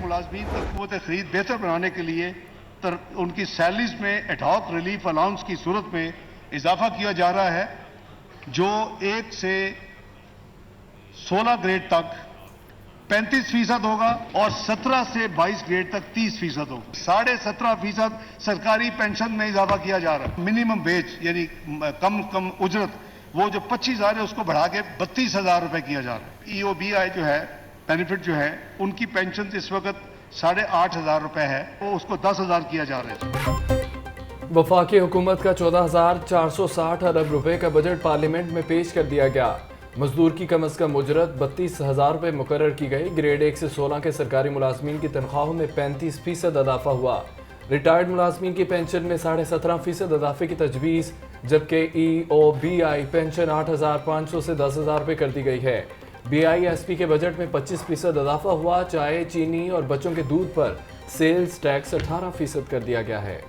मुलाजमीन की क़ुव्वत ख़रीद बेहतर बनाने के लिए उनकी सैलरीज में एडहॉक रिलीफ अलाउंस की सूरत में इजाफा किया जा रहा है, जो 1 से 16 ग्रेड तक 35% होगा और 17 से 22 ग्रेड तक 30% होगा। 17.5% सरकारी पेंशन में इजाफा किया जा रहा है। मिनिमम वेज यानी कम उजरत वो जो 25,000 है उसको बढ़ा के 32,000 रुपए किया जा रहा है। EOBI जो है बेनिफिट जो है उनकी पेंशन इस वक्त 8,500 रुपए है, वो उसको 10,000 किया जा रहा है। वफाकी हुकूमत का 14,460 अरब रुपए का बजट पार्लियामेंट में पेश कर दिया गया। मजदूर की कम अज कम उजरत 32,000 रुपए मुकर्रर की गई। ग्रेड 1 से 16 के सरकारी मुलाजमीन की तनख्वाहों में 35% इजाफा हुआ। रिटायर्ड मुलाजमीन की पेंशन में 17.5% इजाफे की तजवीज़, जबकि EOBI पेंशन 8,500 से 10,000 रुपये कर दी गई है। BISP के बजट में 25% इजाफा हुआ। चाय, चीनी और बच्चों के दूध पर सेल्स टैक्स 18% कर दिया गया है।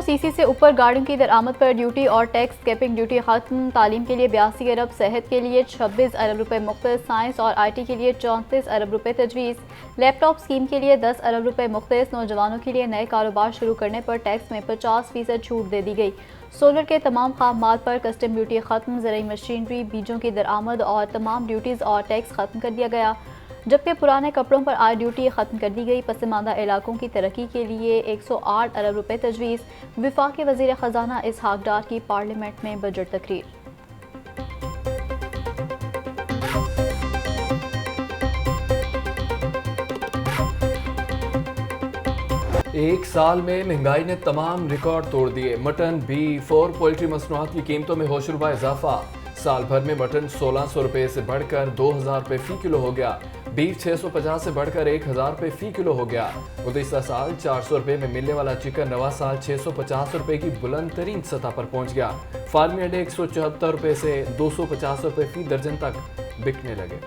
CC से ऊपर गाड़ियों की दरामद पर ड्यूटी और टैक्स कैपिंग ड्यूटी खत्म। तालीम के लिए 82 अरब, सेहत के लिए 26 अरब रुपए मुख्तस, साइंस और IT के लिए 34 अरब रुपए तजवीज़। लैपटॉप स्कीम के लिए 10 अरब रुपए मुख्तस। नौजवानों के लिए नए कारोबार शुरू करने पर टैक्स में 50% छूट दे दी गई। सोलर के तमाम खाम माल पर कस्टम ड्यूटी खत्म। ज़रूरी मशीनरी, बीजों की दरामद और तमाम ड्यूटीज़ और टैक्स खत्म कर दिया गया, जबकि पुराने कपड़ों पर आय ड्यूटी खत्म कर दी गई। पसमानदा इलाकों की तरक्की के लिए 108 अरब रुपए तजवीज़। वफाकी वज़ीर ख़जाना इसहाक डार की पार्लियामेंट में बजट तकरीर। एक साल में महंगाई ने तमाम रिकॉर्ड तोड़ दिए। मटन, बीफ और पोल्ट्री मसनूआत की कीमतों में होशरुबा इजाफा। साल भर में मटन 1,600 रुपये से बढ़कर 2,000 रुपये फी किलो हो गया। बीफ 650 से बढ़कर 1,000 रुपये फी किलो हो गया। गुज़िश्ता साल 400 रुपये में मिलने वाला चिकन नवा साल 650 रुपये की बुलंद तरीन सतह पर पहुंच गया। फार्मी अंडे 174 रुपये से 250 रुपये फी दर्जन तक बिकने लगे।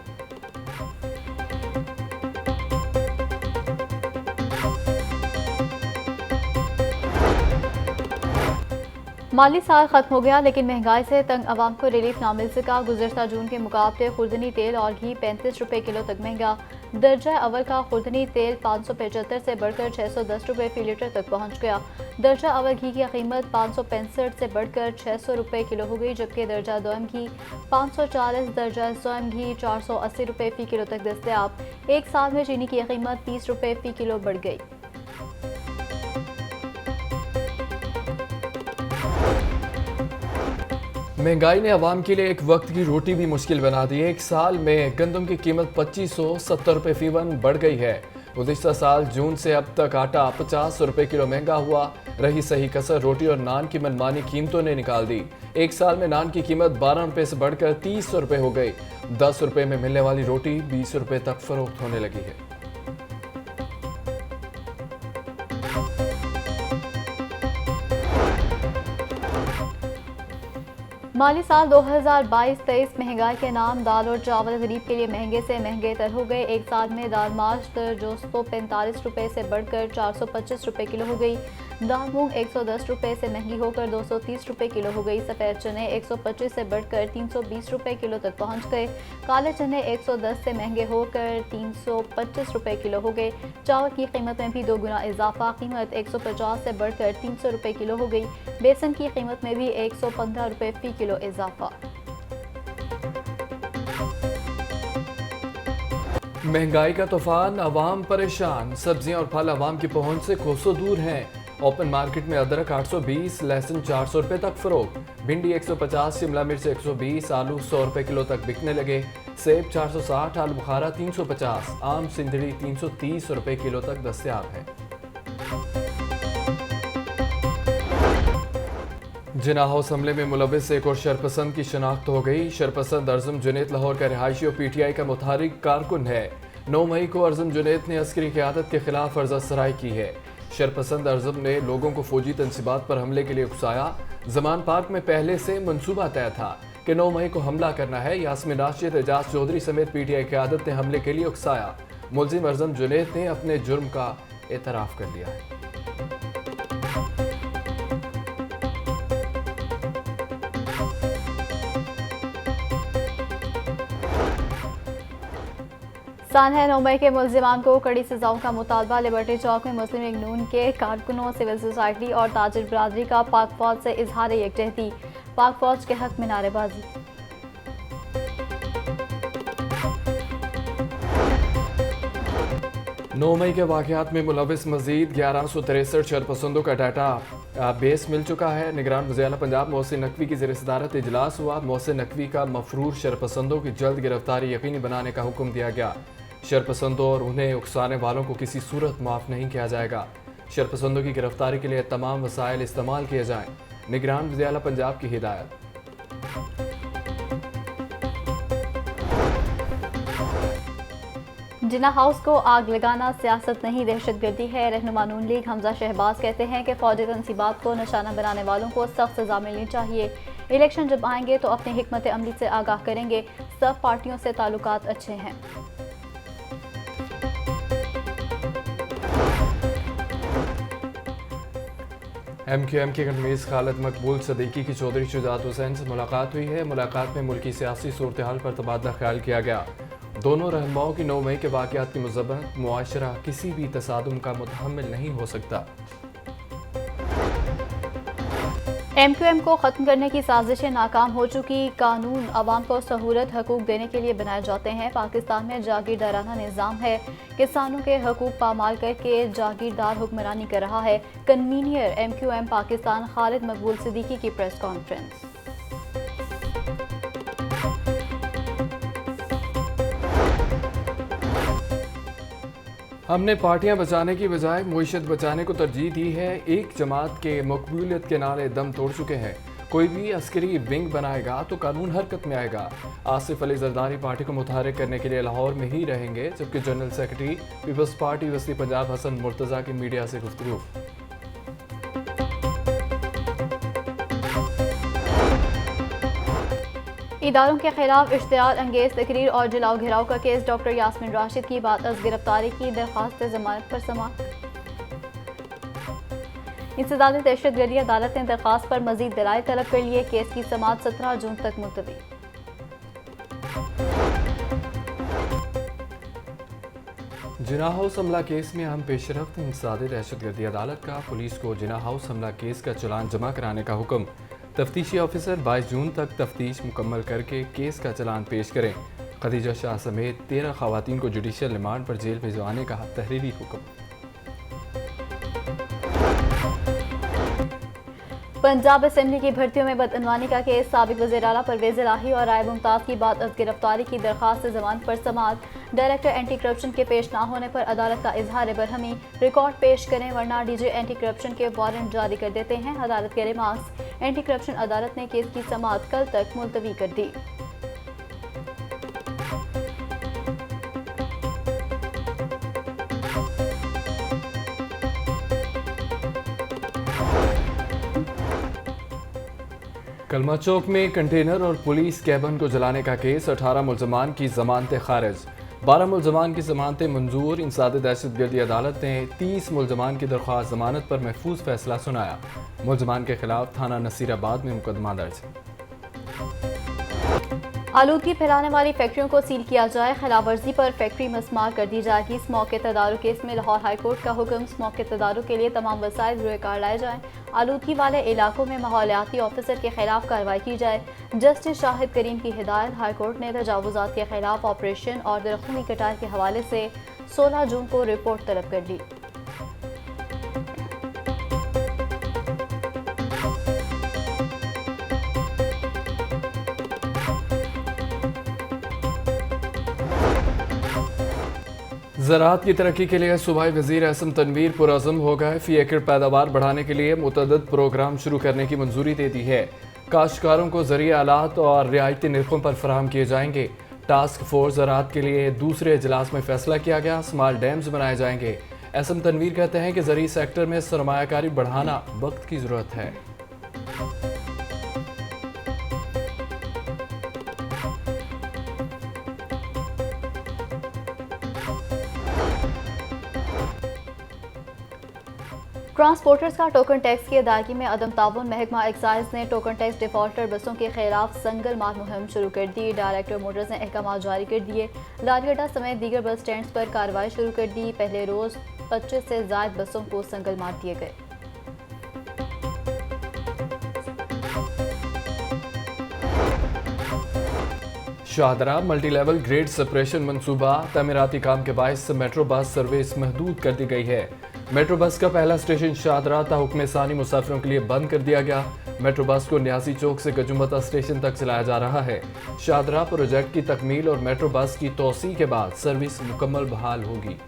माली साल खत्म हो गया, लेकिन महंगाई से तंग आवाम को रिलीफ ना मिल सका। गुज़श्ता जून के मुकाबले खुर्दनी तेल और घी 35 रुपये किलो तक महंगा। दर्जा अव्वल का खुर्दनी तेल 575 से बढ़कर 610 रुपये फी लीटर तक पहुंच गया। दर्जा अव्वल घी की कीमत 565 से बढ़कर 600 रुपये किलो हो गई, जबकि दर्जा दोम घी 540, दर्जा सोम घी 480 रुपये फी किलो तक दस्तयाब। एक साल में चीनी की कीमत 30 रुपये फी किलो बढ़ गई। महंगाई ने अवाम के लिए एक वक्त की रोटी भी मुश्किल बना दी है। एक साल में गंदम की कीमत 2570 रुपये फीवन बढ़ गई है। गुज़िश्ता साल जून से अब तक आटा 50 रुपये किलो महंगा हुआ। रही सही कसर रोटी और नान की मनमानी कीमतों ने निकाल दी। एक साल में नान की कीमत 12 रुपये से बढ़कर 30 रुपये हो गई। 10 रुपये में मिलने वाली रोटी 20 रुपये तक फरोख्त होने लगी है। माली साल 2022-23 महंगाई के नाम दाल और चावल गरीब के लिए महंगे से महंगे तर हो गए। एक साल में दाल माश्त जो 145 रुपये से बढ़कर 425 रुपये किलो हो गई। दाल मूंग 110 रुपये से महंगी होकर 230 रुपये किलो हो गई। सफ़ेद चने 125 से बढ़कर 320 रुपये किलो तक पहुंच गए। काले चने 110 से महंगे होकर 325 रुपये किलो हो गए। चावल की कीमत में भी 2 गुना इजाफा, कीमत 150 से बढ़कर 300 रुपये किलो हो गई। बेसन की कीमत में भी 115 रुपये फी किलो इजाफा। महंगाई का तूफान, अवाम परेशान। सब्जियां और फल अवाम की पहुंच से कोसों दूर हैं। ओपन मार्केट में अदरक 820, लहसुन 400 रुपये तक फरोख्त। भिंडी 150, शिमला मिर्च 120, आलू 100 रुपये किलो तक बिकने लगे। सेब 460, आलू बुखारा 350, आम सिंधड़ी 330 रुपये किलो तक दस्तयाब है। जिन्ना हाउस हमले में मुलविस एक और शरपसंद की शनाख्त हो गई। शरपसंद अर्जुन जुनैद लाहौर का रिहायशी और PTI का मुतहरिक कारकुन है। 9 मई को अर्जुन जुनैद ने अस्करी क़यादत के खिलाफ अर्जा सराई की है। शरपसंद अर्जुन ने लोगों को फौजी तनसीबात पर हमले के लिए उकसाया। जमान पार्क में पहले से मंसूबा तय था कि 9 मई को हमला करना है। यास्मिन राशिद, एजाज चौधरी समेत PTI क़यादत ने हमले के लिए उकसाया। मुलजिम अर्जुन जुनैद ने अपने जुर्म का एतराफ़ कर लिया है। पाकिस्तान है 9 मई के मुल्जिमान को कड़ी सजाओं का मुतालबा। लिबर्टी चौक में मुस्लिम लीग नून के कारकुनों, सिविल सोसाइटी और ताजिर बरादरी का पाक फौज से इजहार यकजहती। पाक फौज के हक में नारेबाजी। नौ मई के वाक़यात में मुलविस मजीद 1163 शरपसंदों का डाटा बेस मिल चुका है। निगरान वज़ीर पंजाब मोहसिन नकवी की ज़ेर-ए-सदारत इजलास हुआ। मोहसिन नकवी का मफरूर शरपसंदों की जल्द गिरफ्तारी यकीनी बनाने का हुक्म दिया गया। शरपसंदों और उन्हें उकसाने वालों को किसी सूरत माफ़ नहीं किया जाएगा। शरपसंदों की गिरफ्तारी के लिए तमाम वसाइल इस्तेमाल किए जाएँ। निगरान वज़ीर पंजाब की हिदायत। जिन्ना हाउस को आग लगाना सियासत नहीं दहशतगर्दी है। रहनुमा नून लीग हमजा शहबाज कहते हैं कि फौजी तनसीबात को निशाना बनाने वालों को सख्त सजा मिलनी चाहिए। इलेक्शन जब आएंगे तो अपनी हिकमत अमली से आगाह करेंगे। सब पार्टियों से ताल्लुकात अच्छे हैं। MQM के कन्वीनर खालिद मकबूल सदीकी की चौधरी शुजात हुसैन से मुलाकात हुई है। मुलाकात में मुल्की सियासी सूरत हाल पर तबादला ख्याल किया गया। दोनों रहनुमाओं की 9 मई के वाक़यात की मुज़म्मत। मुआशरा किसी भी तसादुम का मुतहम्मिल नहीं हो सकता। MQM को ख़त्म करने की साजिशें नाकाम हो चुकी। कानून अवाम को सहूलत हकूक़ देने के लिए बनाए जाते हैं। पाकिस्तान में जागीरदाराना निज़ाम है। किसानों के हकूक़ पामाल करके जागीरदार हुक्मरानी कर रहा है। कन्वीनियर MQM पाकिस्तान खालिद मकबूल सिद्दीकी की प्रेस कॉन्फ्रेंस। हमने पार्टियां बचाने की बजाय मुईशत बचाने को तरजीह दी है। एक जमात के मकबूलियत के नारे दम तोड़ चुके हैं। कोई भी अस्करी विंग बनाएगा तो कानून हरकत में आएगा। आसिफ अली जरदारी पार्टी को मुतहरिक करने के लिए लाहौर में ही रहेंगे, जबकि जनरल सेक्रेटरी पीपल्स पार्टी वस्ती पंजाब हसन मुर्तज़ा की मीडिया से गुफ्तगू। इदारों के खिलाफ इश्तियाल अंगेज तकरीर और जलाओ घिराव का केस। डॉक्टर यास्मीन राशिद की बाद अज गिरफ्तारी की दरख्वास्त जमानत पर समाअत। इंसदाद दहशतगर्दी अदालत ने दरख्वास्त पर मजीद दलाइल तलब कर लिए। केस की समाअत 17 जून तक मुलतवी। जिन्ना हाउस हमला केस में अहम पेशरफ्त। इंसदाद दहशतगर्दी अदालत का पुलिस को जिन्ना हाउस हमला केस का चालान जमा कराने का हुक्म। तफ्तीशी ऑफिसर 22 जून तक तफ्तीश मुकम्मल करके केस का चालान पेश करें। खदीजा शाह समेत 13 खवातीन को जुडिशल रिमांड पर जेल भिजवाने का तहरीरी हुक्म। पंजाब असेंबली की भर्तियों में बदअनवानी का केस। साबिक वज़ीर आला परवेज़ इलाही और राय मुमताज़ की बाद अज गिरफ्तारी की दरख्वास्त से जमानत पर समाअत। डायरेक्टर एंटी करप्शन के पेश ना होने पर अदालत का इजहार बरहमी। रिकॉर्ड पेश करें वरना डीजे एंटी करप्शन के वारंट जारी कर देते हैं। अदालत के रिमार्क्स। एंटी करप्शन अदालत ने केस की समाअत कल तक मुलतवी कर दी। कलमा चौक में कंटेनर और पुलिस कैबन को जलाने का केस। 18 मुलजमान की जमानतें खारिज। 12 मुलजमान की जमानतें मंजूर। इंसदाद दहशतगर्दी अदालत ने 30 मुलजमान की दरख्वास्त जमानत पर महफूज फैसला सुनाया। मुलजमान के खिलाफ थाना नसीराबाद में मुकदमा दर्ज। आलूदगी फैलाने वाली फैक्ट्रियों को सील किया जाए। खिलाफवर्जी पर फैक्ट्री मस्मार कर दी जाएगी। स्मोक के तदारुक केस में लाहौर हाईकोर्ट का हुक्म। स्मोक के तदारुक के लिए तमाम वसाइल ज़ुर-ए-कार लाए जाएं। आलूदगी वाले इलाकों में माहौलियाती ऑफिसर के खिलाफ कार्रवाई की जाए। जस्टिस शाहिद करीम की हिदायत। हाईकोर्ट ने तजावुजात के खिलाफ ऑपरेशन और दरख्तों की कटाई के हवाले से 16 जून को रिपोर्ट तलब कर दी। ज़राअत की तरक्की के लिए सूबाई वज़ीर एहसन तनवीर पुरअज़्म हो गए। फी एकड़ पैदावार बढ़ाने के लिए मुतअद्दिद प्रोग्राम शुरू करने की मंजूरी दे दी है। काश्तकारों को ज़रिए आलात और रियायती निर्खों पर फराहम किए जाएंगे। टास्क फोर्स ज़राअत के लिए दूसरे इजलास में फैसला किया गया। स्मॉल डैम्स बनाए जाएंगे। एहसन तनवीर कहते हैं कि ज़रूरी सेक्टर में सरमायाकारी बढ़ाना वक्त की ज़रूरत है। ट्रांसपोर्टर्स का टोकन टैक्स की अदायगी में अदम ताउन। महकमा एक्साइज ने टोकन टैक्स डिफॉल्टर बसों के खिलाफ संगल मार मुहिम शुरू कर दी। डायरेक्टर मोटर्स ने अहकाम जारी कर दिए। लाल अड्डा समेत दीगर बस स्टैंड पर कार्रवाई शुरू कर दी। पहले रोज 25 से ज्यादा बसों को संगल मार दिए गए। Shahdara multi level grade separation मंसूबा तमीराती काम के बायस मेट्रो बस सर्विस महदूद कर दी गई है। मेट्रो बस का पहला स्टेशन शाहदरा ताहुक्म सानी मुसाफिरों के लिए बंद कर दिया गया। मेट्रो बस को न्यासी चौक से गजुमता स्टेशन तक चलाया जा रहा है। शाहदरा प्रोजेक्ट की तकमील और मेट्रो बस की तोसी के बाद सर्विस मुकम्मल बहाल होगी।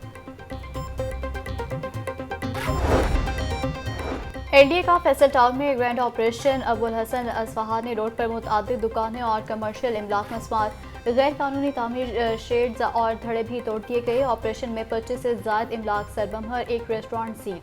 एनडीए का फैसल टाउन में grand operation Abul Hasan Isfahani road पर मुतअद्दिद दुकानें और कमर्शियल इमलाक मस्मार गैर कानूनी तामीर शेड्स और धड़े भी तोड़ दिए गए। ऑपरेशन में 25 से ज्यादा इमलाक सरबमहर, एक रेस्टोरेंट सील।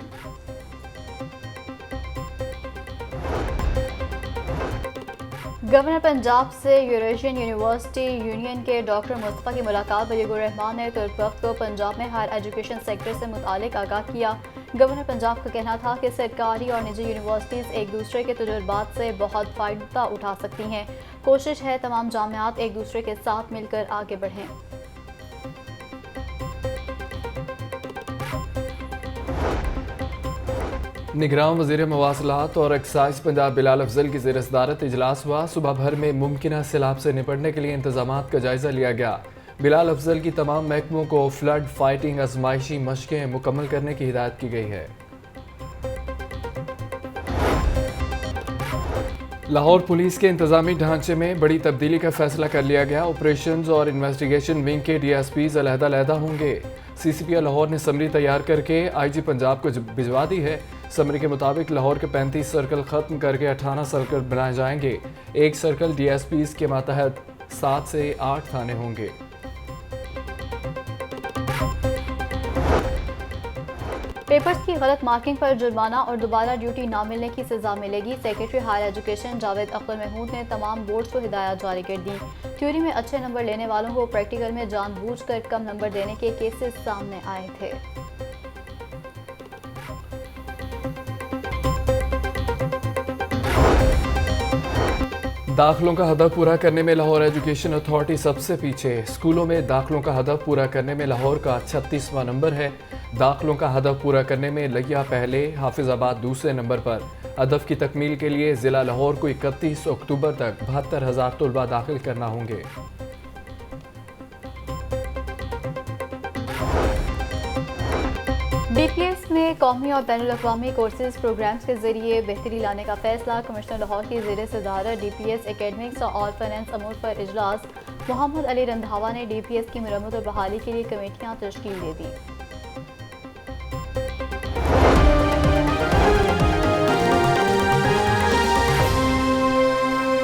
गवर्नर पंजाब से यूरेशियन यूनिवर्सिटी यूनियन के डॉक्टर मुस्तफा की मुलाकात। बलीगुर रहमान ने तुर्कवक्त को पंजाब में हायर एजुकेशन सेक्टर से मुतालिक आगाह किया। गवर्नर पंजाब का कहना था कि सरकारी और निजी यूनिवर्सिटीज़ एक दूसरे के तजुर्बात से बहुत फ़ायदा उठा सकती हैं। कोशिश है तमाम जामियात एक दूसरे के साथ मिलकर आगे बढ़ें। निगरान वज़ीर मवासलात और एक्साइज पंजाब बिलाल अफजल की ज़ेर सदारत इजलास हुआ। सुबह भर में मुमकिन सैलाब से निपटने के लिए इंतजामात का जायजा लिया गया। बिलाल अफजल की तमाम महकमों को फ्लड फाइटिंग आजमाइशी मशकें मुकम्मल करने की हिदायत की गई है। लाहौर पुलिस के इंतजामी ढांचे में बड़ी तब्दीली का फैसला कर लिया गया। ऑपरेशंस और इन्वेस्टिगेशन विंग के DSPs अलहदा होंगे। CCP लाहौर ने समरी तैयार करके IG पंजाब को भिजवा दी है। समरी के मुताबिक लाहौर के 35 सर्कल खत्म करके 18 सर्कल बनाए जाएंगे। एक सर्कल DSPs के मातहत 7 से 8 थाने होंगे। पेपर्स की गलत मार्किंग पर जुर्माना और दोबारा ड्यूटी ना मिलने की सजा मिलेगी। Secretary higher education Javed Akhtar Mahmood ने तमाम बोर्ड्स को हिदायत जारी कर दी। थ्योरी में अच्छे नंबर लेने वालों को प्रैक्टिकल में जानबूझकर कम नंबर देने के केसेस सामने आए थे। दाखिलों का हदफ पूरा करने में लाहौर एजुकेशन अथॉरिटी सबसे पीछे। स्कूलों में दाखिलों का हदफ पूरा करने में लाहौर का 36वां नंबर है। दाखिलों का हदफ पूरा करने में लिया पहले, हाफिजाबाद दूसरे नंबर पर। हदफ की तकमील के लिए ज़िला लाहौर को 31 अक्टूबर तक 72,000 तलबा दाखिल करना होंगे। DPS में कौमी और बैनुल-अक़वामी कोर्सेज प्रोग्राम्स के जरिए बेहतरी लाने का फैसला। कमिश्नर लाहौर की ज़ेर सदारत DPS एकेडमिक्स और फाइनेंस अमूर पर इजलास। मोहम्मद अली रंधावा ने DPS की मरम्मत और बहाली के लिए कमेटियाँ तश्कील दे दी।